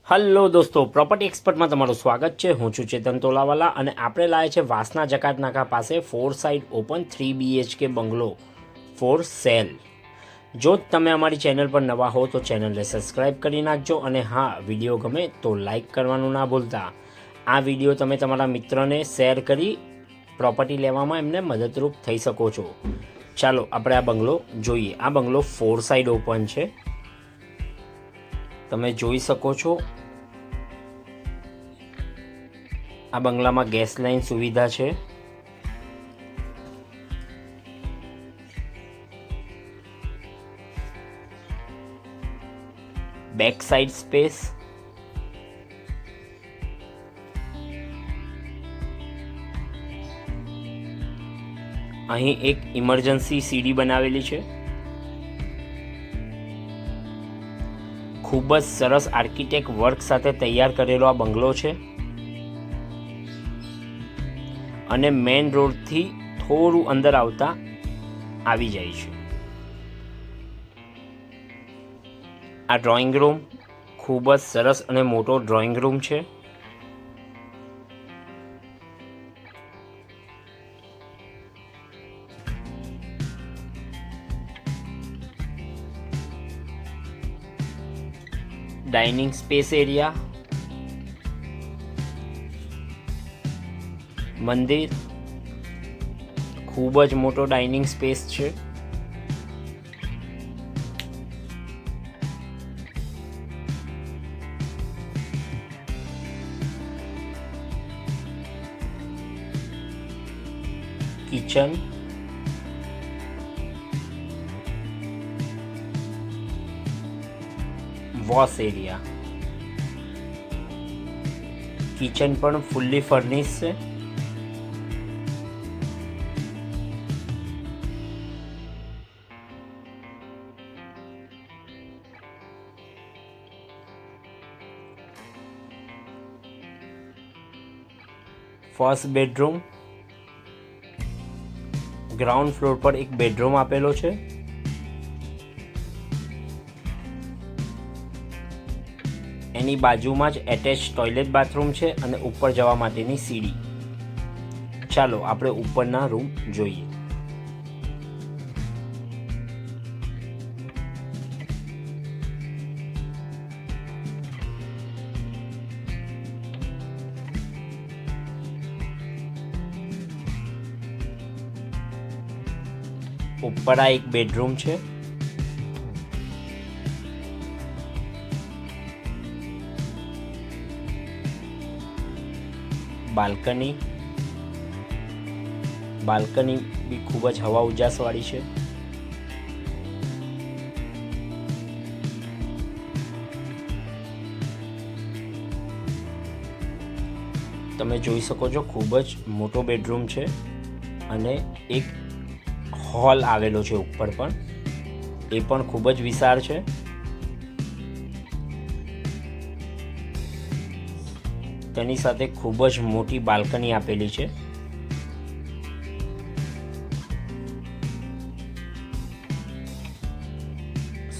Hello દોસ્તો, property એક્સપર્ટમાં તમારું સ્વાગત છે। હું છું ચેતન તોલાવાલા અને આપણે લાવ્યા છે વાસના જકાત નાકા પાસે 4 side open 3 BHK bungalow for sale. જો તમે અમારી ચેનલ પર નવા હો તો ચેનલને સબસ્ક્રાઈબ કરી નાખજો અને હા, વિડીયો ગમે તો લાઈક કરવાનું ના ભૂલતા। આ વિડીયો તમે તમારા મિત્રને શેર કરી પ્રોપર્ટી લેવામાં એમને મદદરૂપ થઈ શકો છો। ચાલો આપણે આ બંગલો જોઈએ। આ બંગલો 4 સાઇડ ઓપન છે, તમે જોઈ શકો છો। આ બંગલામાં ગેસ લાઇન સુવિધા છે। બેક સાઇડ સ્પેસ, અહીં એક ઇમરજન્સી સીડી બનાવેલી છે। ખૂબ જ સરસ આર્કિટેક્ટ વર્ક સાથે તૈયાર કરેલો આ બંગલો છે અને મેઇન રોડથી થોડું અંદર આવતા આવી જાય છે। આ ડ્રોઈંગ રૂમ ખૂબ જ સરસ અને મોટો ડ્રોઈંગ રૂમ છે। ડાઇનિંગ સ્પેસ એરિયા, મંદિર, ખૂબ જ મોટો ડાઇનિંગ સ્પેસ છે। કિચન, વોશ એરિયા, કિચન પણ ફુલ્લી ફર્નિશ છે। ફર્સ્ટ બેડરૂમ, ગ્રાઉન્ડ ફ્લોર પર એક બેડરૂમ આપેલો છે। એની બાજુમાં જ એટેચ ટોયલેટ બાથરૂમ છે અને ઉપર જવા માટેની સીડી। ચાલો આપણે ઉપરના રૂમ જોઈએ। ઉપર આ એક બેડરૂમ છે। બાલ્કની બી ખૂબ જ હવા ઉજાસવાળી છે। તમે જોઈ શકો છો ખૂબ જ મોટો બેડરૂમ છે અને એક હોલ આવેલો છે ઉપર પણ, એ પણ ખૂબ જ વિશાળ છે। તેની સાથે ખૂબ જ મોટી બાલ્કની આપેલી છે।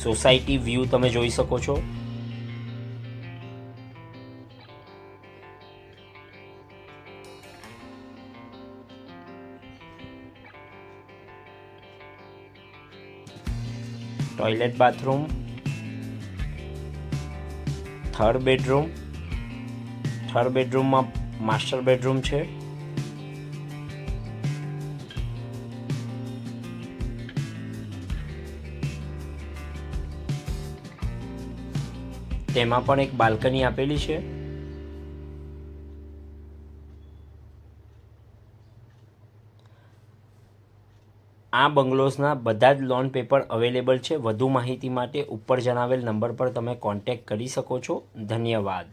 સોસાયટી વ્યૂ તમે જોઈ શકો છો। ટોયલેટ બાથરૂમ, થર્ડ બેડરૂમમાં માસ્ટર બેડરૂમ છે। તેમાં પણ એક બાલ્કની આપેલી છે। આ બંગલોઝના બધા જ લોન પેપર અવેલેબલ છે। વધુ માહિતી માટે ઉપર જણાવેલ નંબર પર તમે કોન્ટેક્ટ કરી શકો છો। ધન્યવાદ।